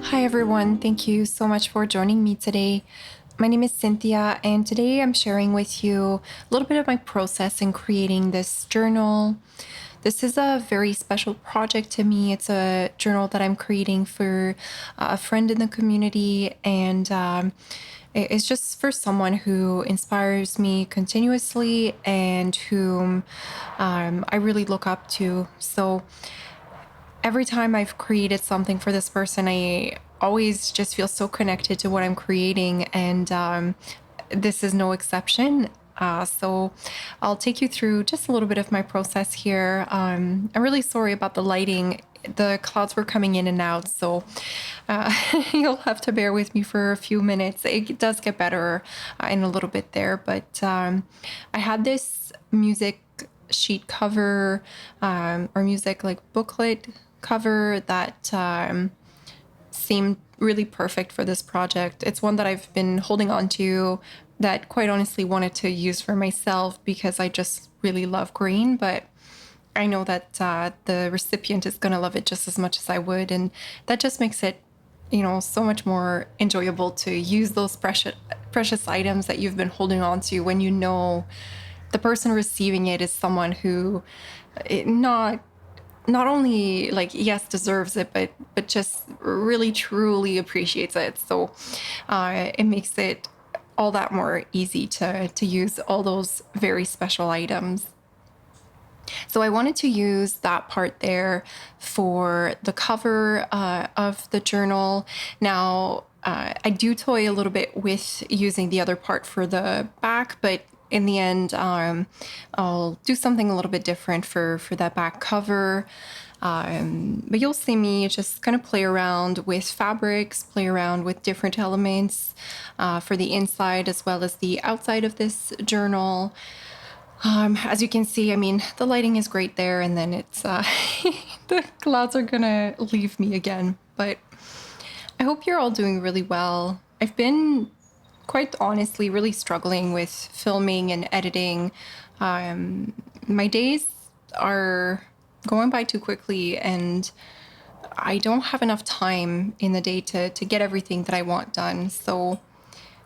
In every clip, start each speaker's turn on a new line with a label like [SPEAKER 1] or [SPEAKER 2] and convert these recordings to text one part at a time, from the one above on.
[SPEAKER 1] Hi everyone, thank you so much for joining me today. My name is Cynthia, and today I'm sharing with you a little bit of my process in creating this journal. This is a very special project to me. It's a journal that I'm creating for a friend in the community, and it's just for someone who inspires me continuously and whom I really look up to. So, every time I've created something for this person, I always just feel so connected to what I'm creating, and this is no exception. So I'll take you through just a little bit of my process here. I'm really sorry about the lighting. The clouds were coming in and out, so uh, you'll have to bear with me for a few minutes. It does get better in a little bit there, but I had this music sheet cover or music like booklet cover that seemed really perfect for this project. It's one that I've been holding on to that quite honestly wanted to use for myself because I just really love green, but I know that the recipient is going to love it just as much as I would, and that just makes it, so much more enjoyable to use those precious items that you've been holding on to when you know the person receiving it is someone who not only like yes deserves it but just really truly appreciates it. So it makes it all that more easy to use all those very special items. So I wanted to use that part there for the cover of the journal. Now, I do toy a little bit with using the other part for the back, but in the end, I'll do something a little bit different for that back cover. But you'll see me just kind of play around with fabrics, play around with different elements for the inside as well as the outside of this journal. As you can see, I mean, the lighting is great there, and then it's the clouds are gonna leave me again. But I hope you're all doing really well. I've been quite honestly really struggling with filming and editing. My days are going by too quickly, and I don't have enough time in the day to get everything that I want done. So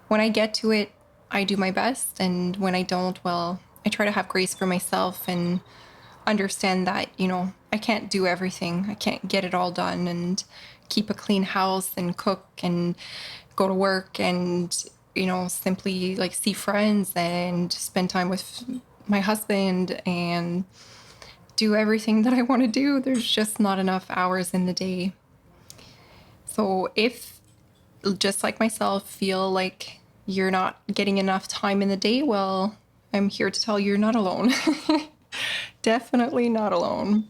[SPEAKER 1] when I get to it, I do my best, and when I don't, well, I try to have grace for myself and understand that, I can't do everything. I can't get it all done and keep a clean house and cook and go to work and, simply like see friends and spend time with my husband and do everything that I want to do. There's just not enough hours in the day. So if, just like myself, feel like you're not getting enough time in the day, well, I'm here to tell you you're not alone. Definitely not alone.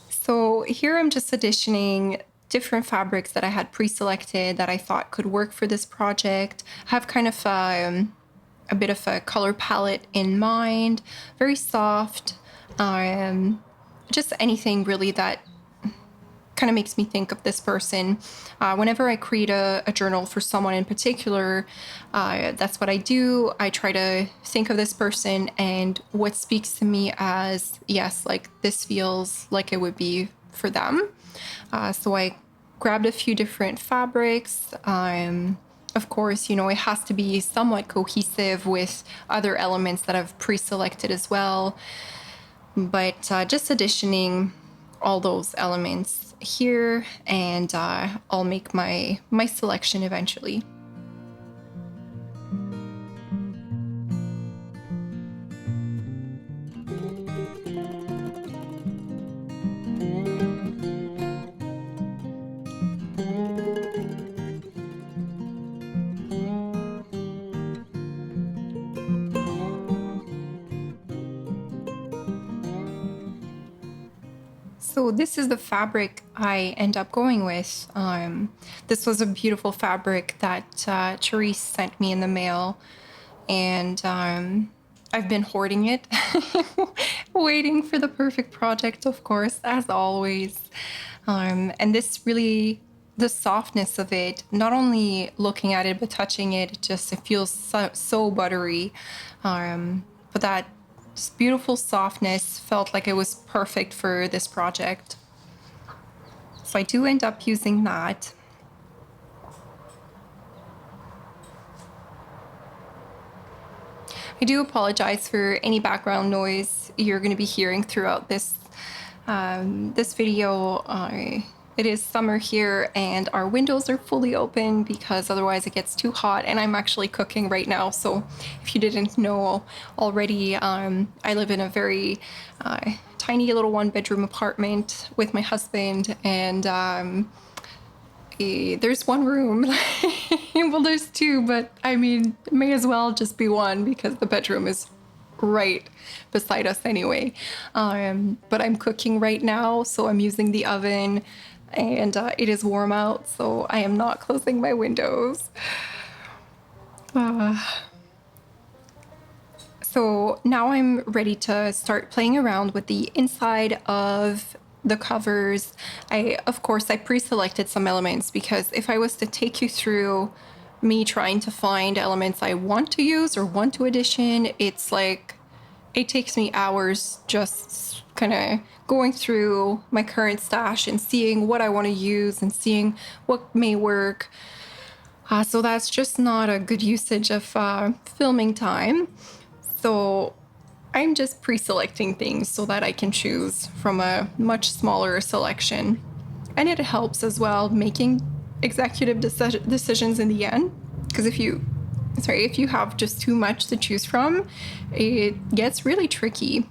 [SPEAKER 1] So here I'm just additioning different fabrics that I had pre-selected that I thought could work for this project. I have kind of a bit of a color palette in mind, very soft, just anything really that kind of makes me think of this person. Whenever I create a journal for someone in particular, that's what I do. I try to think of this person and what speaks to me as, yes, like this feels like it would be for them. So I grabbed a few different fabrics. Of course, it has to be somewhat cohesive with other elements that I've pre-selected as well. But just additioning all those elements here, and I'll make my selection eventually. So this is the fabric I end up going with. This was a beautiful fabric that Therese sent me in the mail, and I've been hoarding it, waiting for the perfect project, of course, as always. And this really, the softness of it, not only looking at it but touching it, it feels so buttery. But that this beautiful softness felt like it was perfect for this project. So I do end up using that. I do apologize for any background noise you're going to be hearing throughout this video. It is summer here and our windows are fully open because otherwise it gets too hot, and I'm actually cooking right now. So if you didn't know already, I live in a very tiny little one-bedroom apartment with my husband, and there's one room. Well, there's two, but I mean, it may as well just be one because the bedroom is right beside us anyway. But I'm cooking right now, so I'm using the oven, and it is warm out, so I am not closing my windows. So now I'm ready to start playing around with the inside of the covers. Of course, I pre-selected some elements because if I was to take you through me trying to find elements I want to use or want to edition, it's like, it takes me hours just kind of going through my current stash and seeing what I want to use and seeing what may work. So that's just not a good usage of filming time. So I'm just pre-selecting things so that I can choose from a much smaller selection. And it helps as well making executive decisions in the end. Because if you have just too much to choose from, it gets really tricky.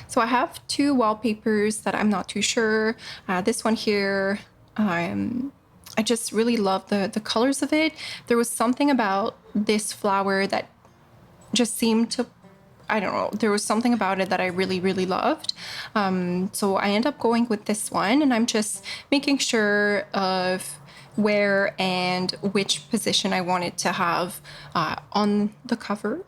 [SPEAKER 1] So I have two wallpapers that I'm not too sure. This one here, I just really love the colors of it. There was something about this flower that just seemed to, I don't know, there was something about it that I really, really loved. So I end up going with this one, and I'm just making sure of where and which position I wanted to have on the cover.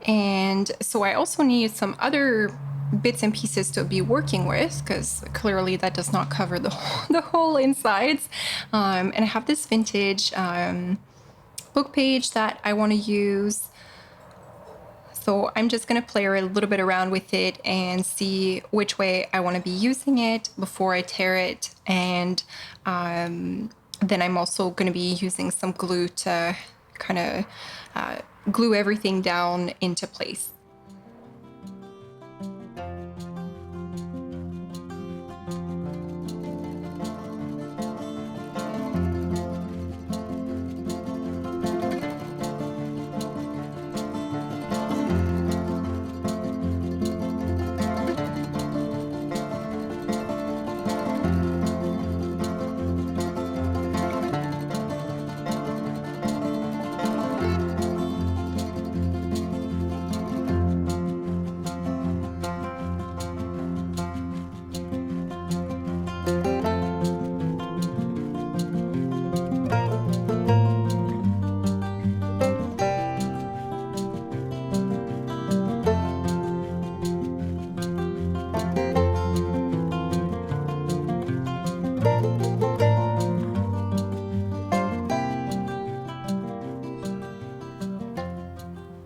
[SPEAKER 1] And so I also need some other bits and pieces to be working with, because clearly that does not cover the whole insides. And I have this vintage book page that I want to use. So I'm just going to play a little bit around with it and see which way I want to be using it before I tear it. And then I'm also going to be using some glue to kind of glue everything down into place.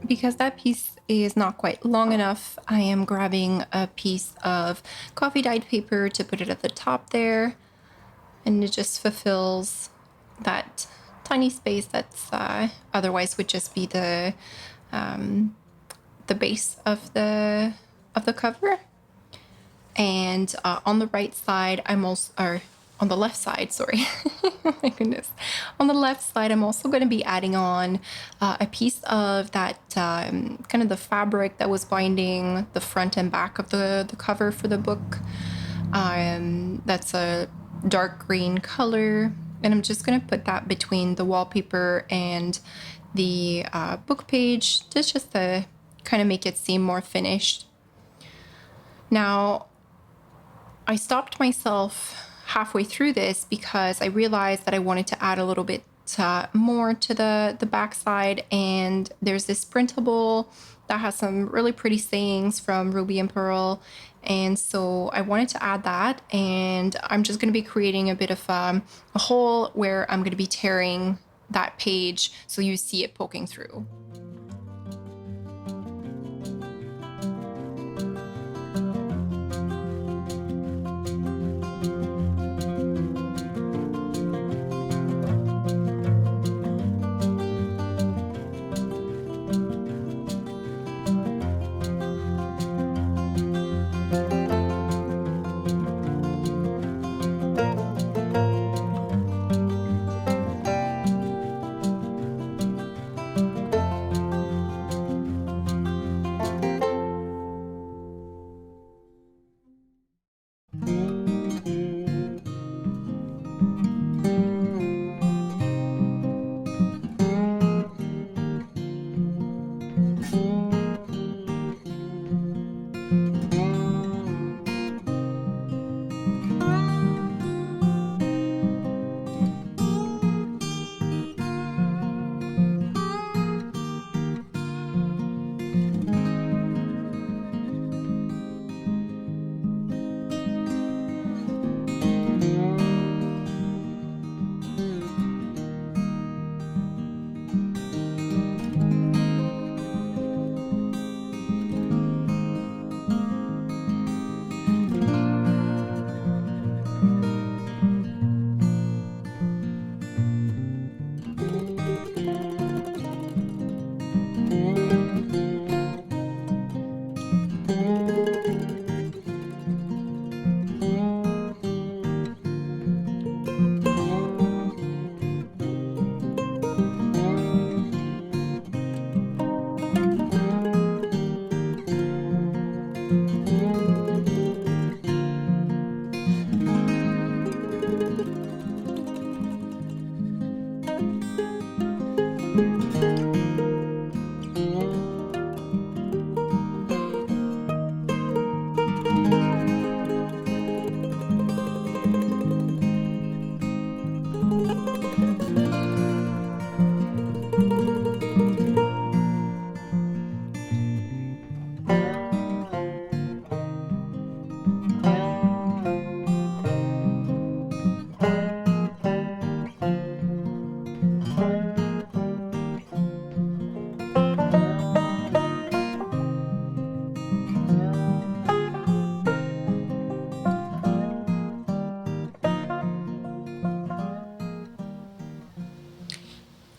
[SPEAKER 1] Because that piece is not quite long enough, I am grabbing a piece of coffee dyed paper to put it at the top there, and it just fulfills that tiny space that's otherwise would just be the base of the cover. And on the right side, on the left side, sorry. Oh my goodness. On the left side, I'm also going to be adding on a piece of that kind of the fabric that was binding the front and back of the cover for the book. That's a dark green color. And I'm just going to put that between the wallpaper and the book page just to kind of make it seem more finished. Now, I stopped myself halfway through this because I realized that I wanted to add a little bit more to the back side, and there's this printable that has some really pretty sayings from Ruby and Pearl. And so I wanted to add that, and I'm just going to be creating a bit of a hole where I'm going to be tearing that page so you see it poking through.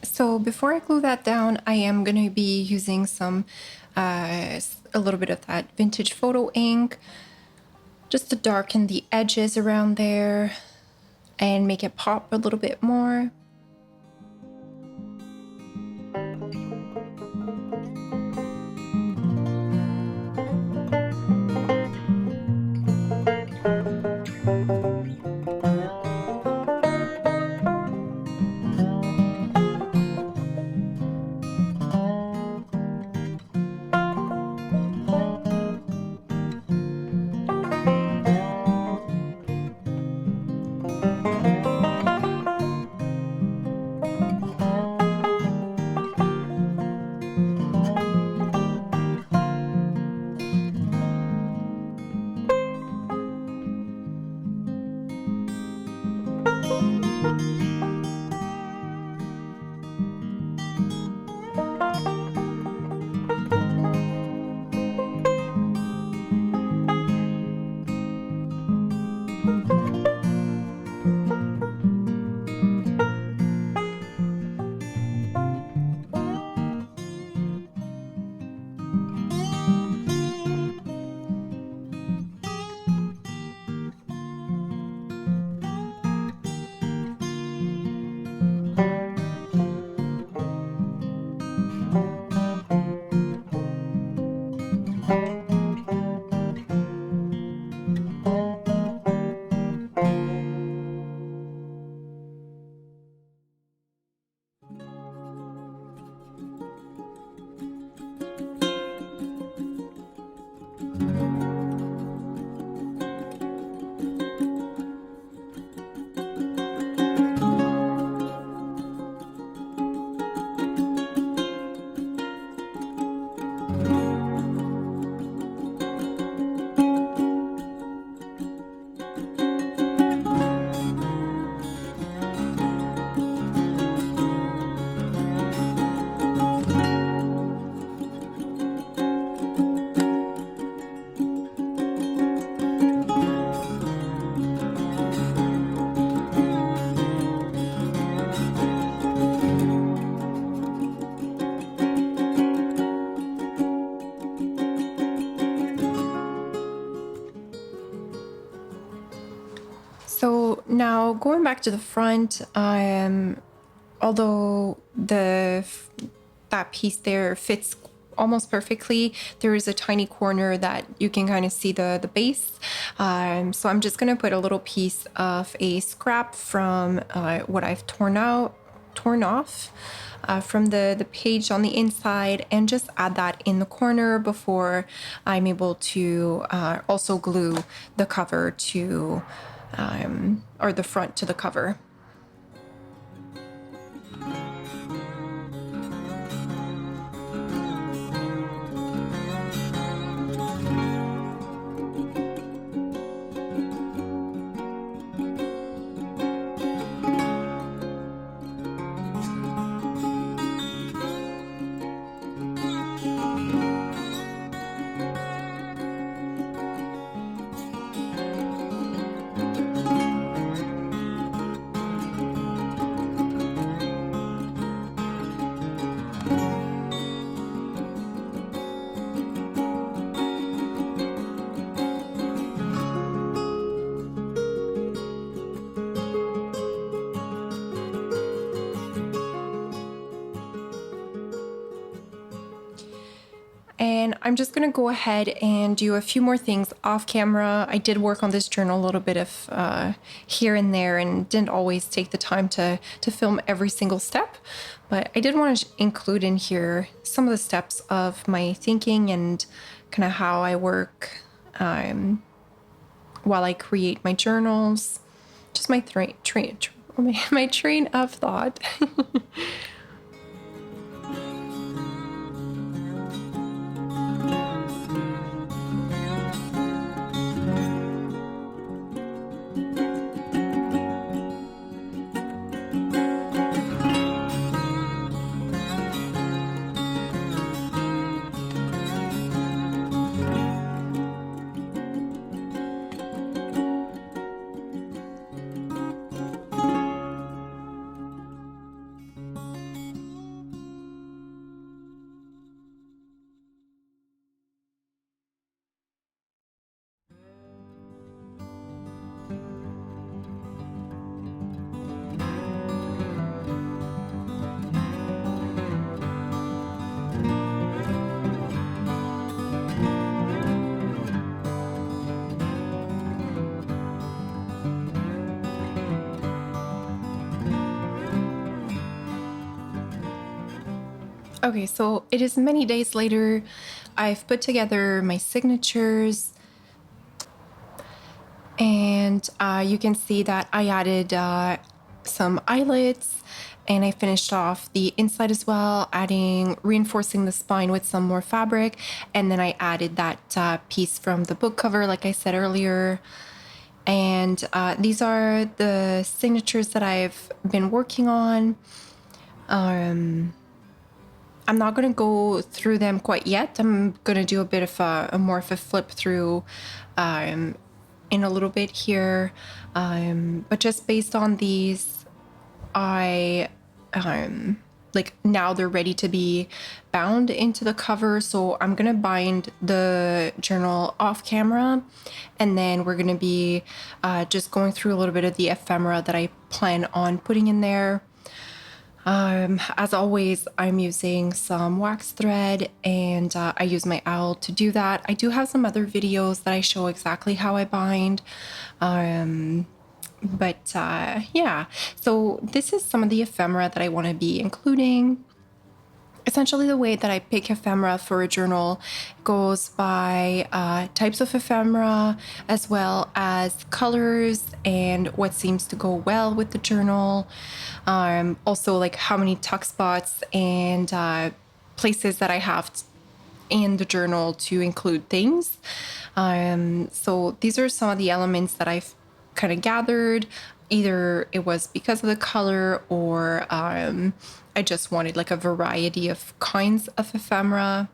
[SPEAKER 1] So before I glue that down, I am going to be using a little bit of that vintage photo ink just to darken the edges around there and make it pop a little bit more. now going back to the front, although that piece there fits almost perfectly, there is a tiny corner that you can kind of see the base. So I'm just gonna put a little piece of a scrap from what I've torn off from the page on the inside, and just add that in the corner before I'm able to also glue the cover to or the front to the cover. And I'm just gonna go ahead and do a few more things off camera. I did work on this journal a little bit of here and there, and didn't always take the time to film every single step. But I did want to include in here some of the steps of my thinking and kind of how I work while I create my journals. Just my my train of thought. Okay, so it is many days later. I've put together my signatures, and you can see that I added some eyelets, and I finished off the inside as well, reinforcing the spine with some more fabric, and then I added that piece from the book cover, like I said earlier. And these are the signatures that I've been working on. I'm not going to go through them quite yet. I'm going to do a bit of a more of a flip through in a little bit here. But just based on these, I like now they're ready to be bound into the cover. So I'm going to bind the journal off camera, and then we're going to be just going through a little bit of the ephemera that I plan on putting in there. As always, I'm using some wax thread, and I use my owl to do that. I do have some other videos that I show exactly how I bind. Yeah, so this is some of the ephemera that I want to be including. Essentially, the way that I pick ephemera for a journal goes by types of ephemera, as well as colors and what seems to go well with the journal. Also, like how many tuck spots and places that I have in the journal to include things. So these are some of the elements that I've kind of gathered. Either it was because of the color, or I just wanted like a variety of kinds of ephemera.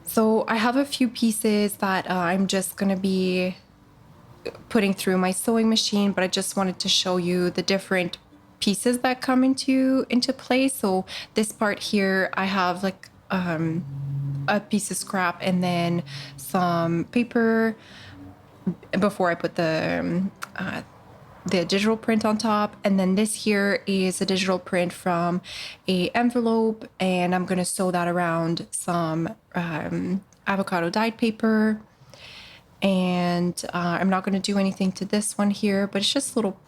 [SPEAKER 1] So I have a few pieces that I'm just going to be putting through my sewing machine, but I just wanted to show you the different pieces that come into play. So this part here, I have like a piece of scrap and then some paper before I put the the digital print on top, and then this here is a digital print from a envelope, and I'm going to sew that around some avocado dyed paper. And I'm not going to do anything to this one here, but it's just a little,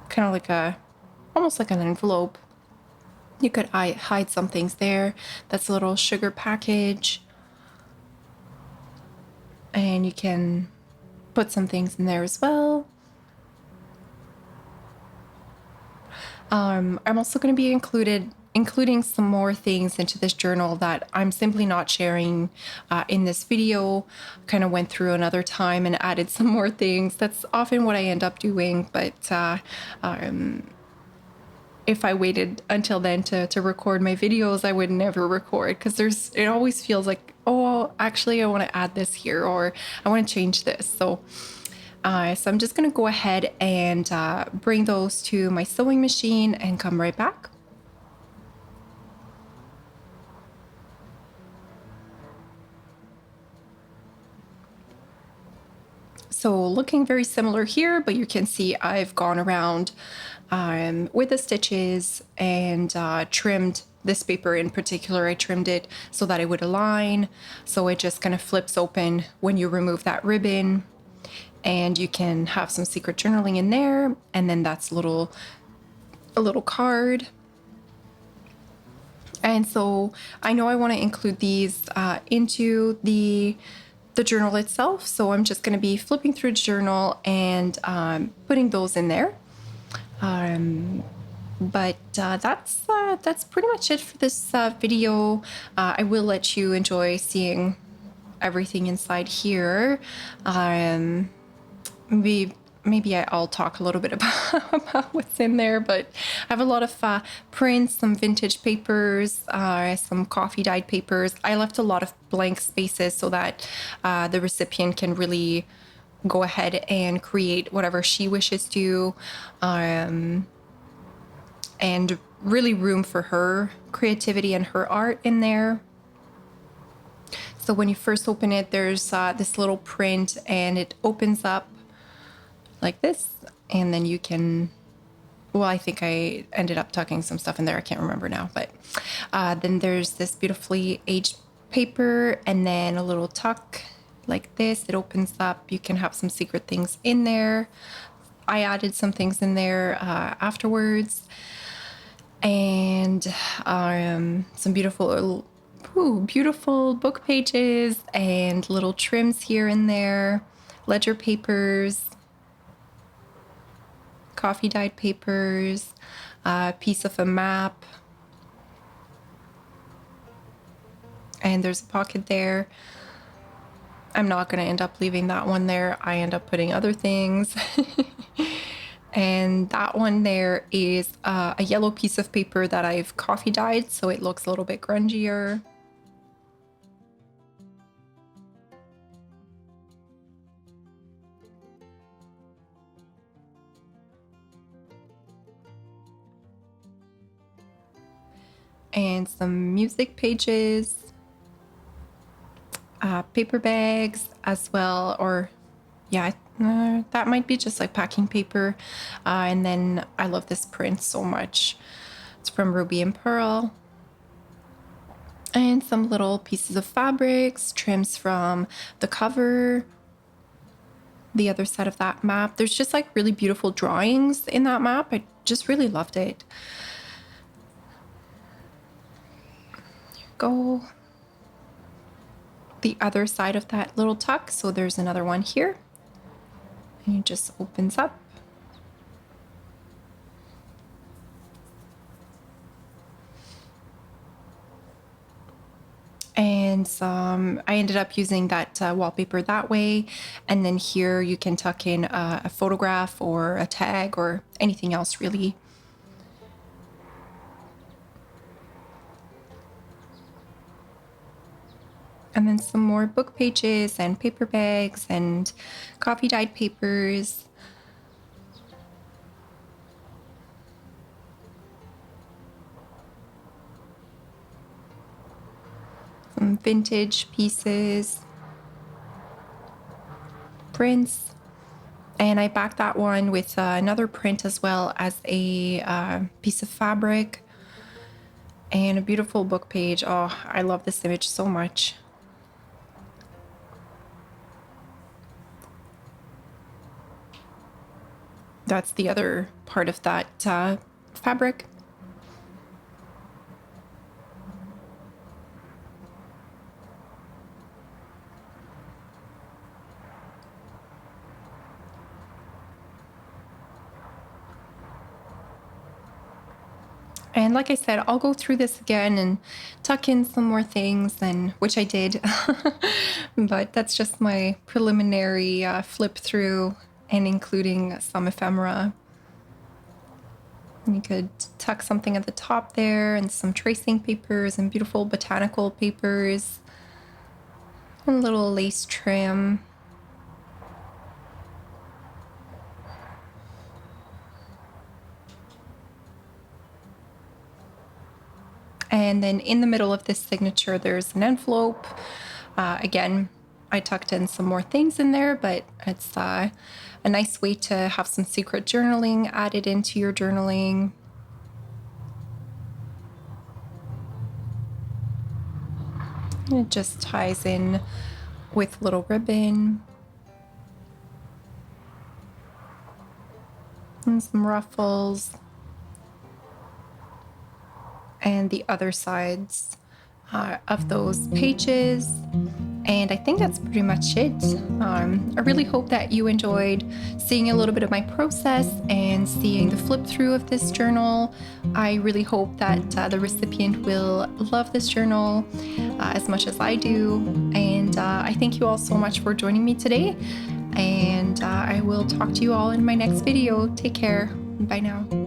[SPEAKER 1] kind of like a, almost like an envelope. You could hide some things there. That's a little sugar package, and you can put some things in there as well. I'm also going to be including some more things into this journal that I'm simply not sharing in this video. Kind of went through another time and added some more things. That's often what I end up doing, but if I waited until then to record my videos, I would never record, because it always feels like, oh, actually I want to add this here, or I want to change this. So I'm just going to go ahead and bring those to my sewing machine and come right back. So looking very similar here, but you can see I've gone around with the stitches and trimmed this paper in particular. I trimmed it so that it would align. So it just kind of flips open when you remove that ribbon, and you can have some secret journaling in there. And then that's a little card. And so I know I want to include these into the journal itself. So I'm just going to be flipping through the journal and putting those in there. But that's pretty much it for this video. I will let you enjoy seeing everything inside here. Maybe I'll talk a little bit about what's in there, but I have a lot of prints, some vintage papers, some coffee dyed papers. I left a lot of blank spaces so that the recipient can really go ahead and create whatever she wishes to, and really room for her creativity and her art in there. So when you first open it, there's this little print, and it opens up like this, and then you can, well, I think I ended up tucking some stuff in there, I can't remember now, but then there's this beautifully aged paper, and then a little tuck like this. It opens up, you can have some secret things in there. I added some things in there afterwards, and some beautiful book pages and little trims here and there, ledger papers, coffee dyed papers, a piece of a map, and there's a pocket there. I'm not going to end up leaving that one there. I end up putting other things. And that one there is a yellow piece of paper that I've coffee dyed, so it looks a little bit grungier. And some music pages, paper bags as well, or yeah, that might be just like packing paper. And then I love this print so much. It's from Ruby and Pearl. And some little pieces of fabrics, trims from the cover, the other side of that map. There's just like really beautiful drawings in that map. I just really loved it. Go the other side of that little tuck. So there's another one here, and it just opens up. And I ended up using that wallpaper that way. And then here you can tuck in a photograph or a tag or anything else really. And then some more book pages and paper bags and coffee dyed papers. Some vintage pieces, prints, And I backed that one with another print as well as a piece of fabric and a beautiful book page. Oh, I love this image so much. That's the other part of that fabric. And like I said, I'll go through this again and tuck in some more things, and which I did. But that's just my preliminary flip through and including some ephemera. And you could tuck something at the top there and some tracing papers and beautiful botanical papers and a little lace trim. And then in the middle of this signature, there's an envelope. Again, I tucked in some more things in there, but it's a nice way to have some secret journaling added into your journaling. And it just ties in with little ribbon and some ruffles. And the other sides of those pages. And I think that's pretty much it. I really hope that you enjoyed seeing a little bit of my process and seeing the flip through of this journal. I really hope that the recipient will love this journal as much as I do. And I thank you all so much for joining me today. And I will talk to you all in my next video. Take care. Bye now.